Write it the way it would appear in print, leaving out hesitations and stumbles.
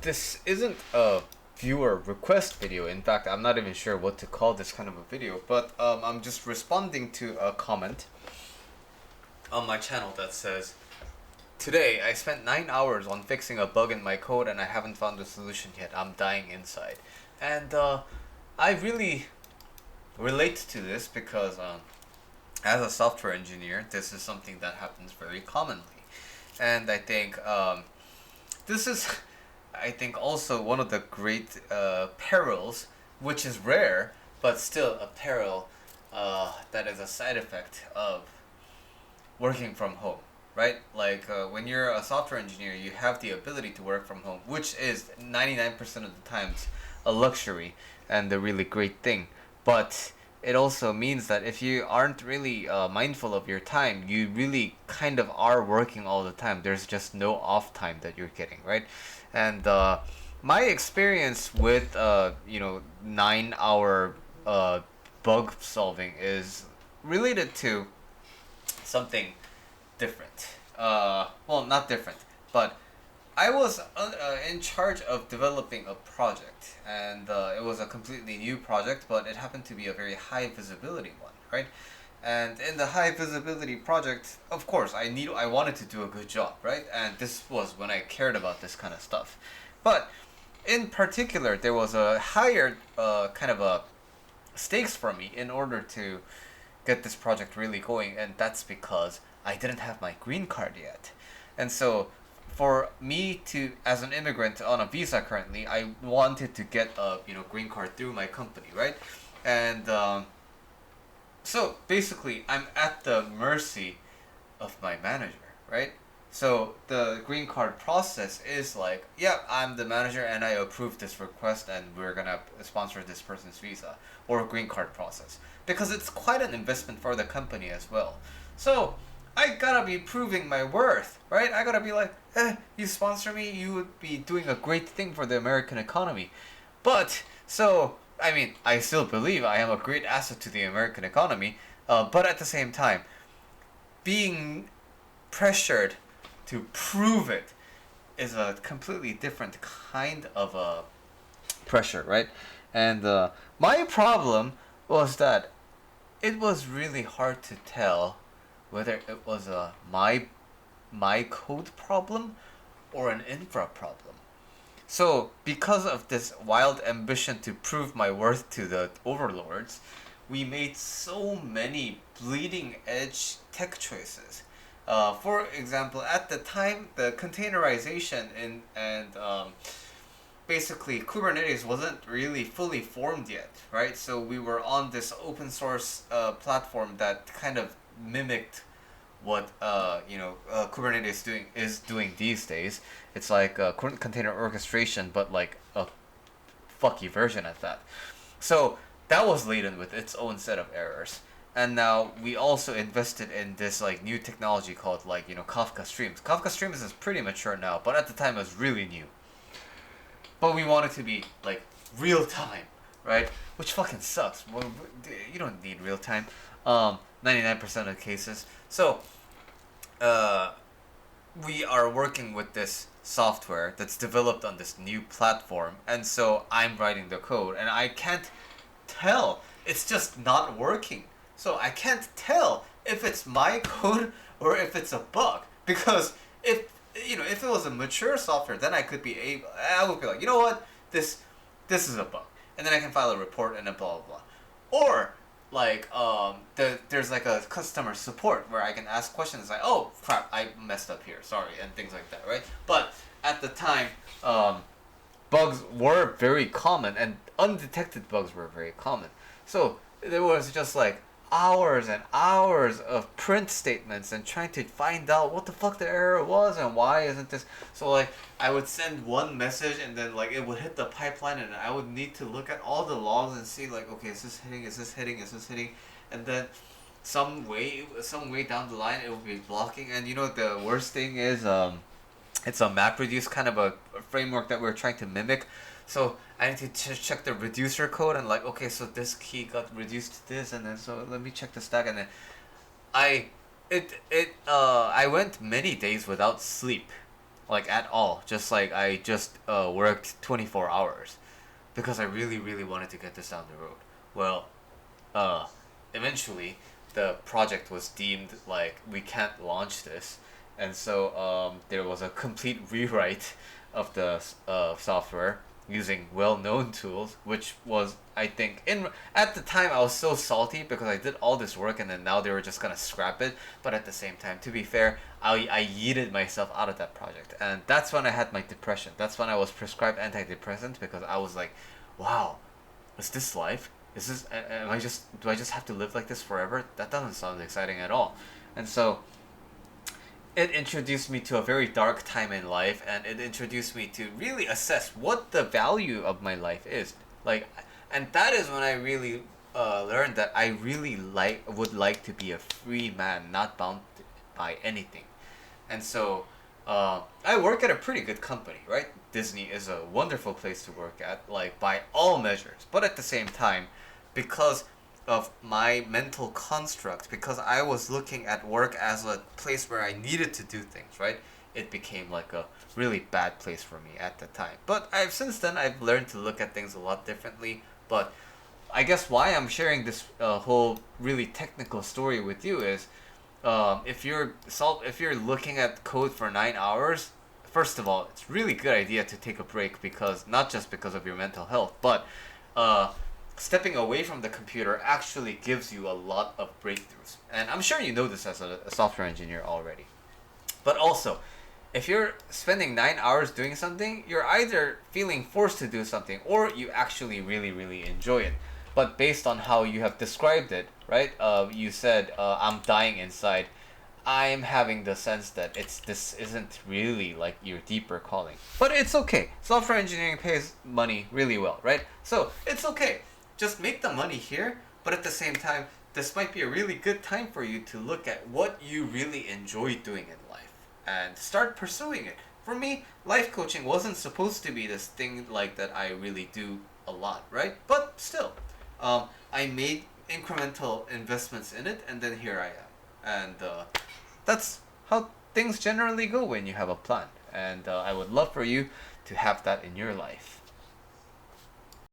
This isn't a viewer request video. In fact, I'm not even sure what to call this kind of a video, but I'm just responding to a comment on my channel that says, "Today, I spent 9 hours on fixing a bug in my code and I haven't found a solution yet. I'm dying inside." And I really relate to this because as a software engineer, this is something that happens very commonly. And I think this is, I think, also one of the great perils, which is rare, but still a peril that is a side effect of working from home, right? Like when you're a software engineer, you have the ability to work from home, which is 99% of the times a luxury and a really great thing. But it also means that if you aren't really mindful of your time, you really kind of are working all the time. There's just no off time that you're getting, right? And my experience with 9 hour bug solving is related to something different. Well, not different, but I was in charge of developing a project, and it was a completely new project, but it happened to be a very high visibility one, right? And in the high visibility project, of course, I wanted to do a good job, right? And this was when I cared about this kind of stuff. But in particular, there was a higher kind of a stakes for me in order to get this project really going, and that's because I didn't have my green card yet. And so for me to, as an immigrant on a visa currently, I wanted to get a green card through my company, right? And so basically I'm at the mercy of my manager, right? So the green card process is like, yeah, I'm the manager and I approve this request and we're gonna sponsor this person's visa or green card process, because it's quite an investment for the company as well. So I gotta be proving my worth, right? I gotta be like, you sponsor me, you would be doing a great thing for the American economy. But, so, I mean, I still believe I am a great asset to the American economy, but at the same time, being pressured to prove it is a completely different kind of a pressure, right? And my problem was that it was really hard to tell whether it was a my code problem or an infra problem. So because of this wild ambition to prove my worth to the overlords, we made so many bleeding edge tech choices. For example, at the time, the containerization and basically Kubernetes wasn't really fully formed yet, right? So we were on this open source platform that kind of mimicked what Kubernetes doing these days. It's like container orchestration, but like a fucky version at that. So that was laden with its own set of errors. And now we also invested in this like new technology called Kafka Streams. Kafka Streams is pretty mature now, but at the time it was really new. But we want it to be like real time, right? Which fucking sucks. Well, you don't need real time. 99% of cases. So, we are working with this software that's developed on this new platform, and so I'm writing the code, and I can't tell. It's just not working. So I can't tell if it's my code or if it's a bug, because if it was a mature software, then I would be like, you know what, this is a bug, and then I can file a report and a blah blah blah. Or like there's like a customer support where I can ask questions like, oh crap, I messed up here, sorry, and things like that, right? But at the time, bugs were very common and undetected bugs were very common. So there was just like hours and hours of print statements and trying to find out what the fuck the error was and why isn't this. So like I would send one message and then like it would hit the pipeline and I would need to look at all the logs and see like, okay, is this hitting, and then some way down the line it will be blocking. And the worst thing is it's a MapReduce kind of a framework that we're trying to mimic. So I need to check the reducer code and like, okay, so this key got reduced to this, and then so let me check the stack, and then I went many days without sleep like at all. Just like I just worked 24 hours because I really, really wanted to get this down the road. Well, uh, eventually the project was deemed like we can't launch this, and so there was a complete rewrite of the software using well-known tools, which was, I think, in at the time I was so salty because I did all this work and then now they were just gonna scrap it. But at the same time, to be fair, I yeeted myself out of that project, and that's when I had my depression. That's when I was prescribed antidepressants because I was like, wow, is this life? Is this am I just do I just have to live like this forever? That doesn't sound exciting at all. And so it introduced me to a very dark time in life, and it introduced me to really assess what the value of my life is. Like, and that is when I really learned that I really would like to be a free man, not bound by anything. And so I work at a pretty good company, right? Disney is a wonderful place to work at, like by all measures. But at the same time, because of my mental construct, because I was looking at work as a place where I needed to do things, right? It became like a really bad place for me at the time. But I've since then I've learned to look at things a lot differently. But I guess why I'm sharing this whole really technical story with you is, if you're looking at code for 9 hours, first of all, it's really good idea to take a break, because not just because of your mental health, but uh, stepping away from the computer actually gives you a lot of breakthroughs. And I'm sure you know this as a software engineer already. But also, if you're spending 9 hours doing something, you're either feeling forced to do something or you actually really, really enjoy it. But based on how you have described it, right? You said, I'm dying inside. I'm having the sense that this isn't really like your deeper calling. But it's okay. Software engineering pays money really well, right? So it's okay. Just make the money here, but at the same time, this might be a really good time for you to look at what you really enjoy doing in life and start pursuing it. For me, life coaching wasn't supposed to be this thing like that I really do a lot, right? But still, I made incremental investments in it, and then here I am. And that's how things generally go when you have a plan. And I would love for you to have that in your life.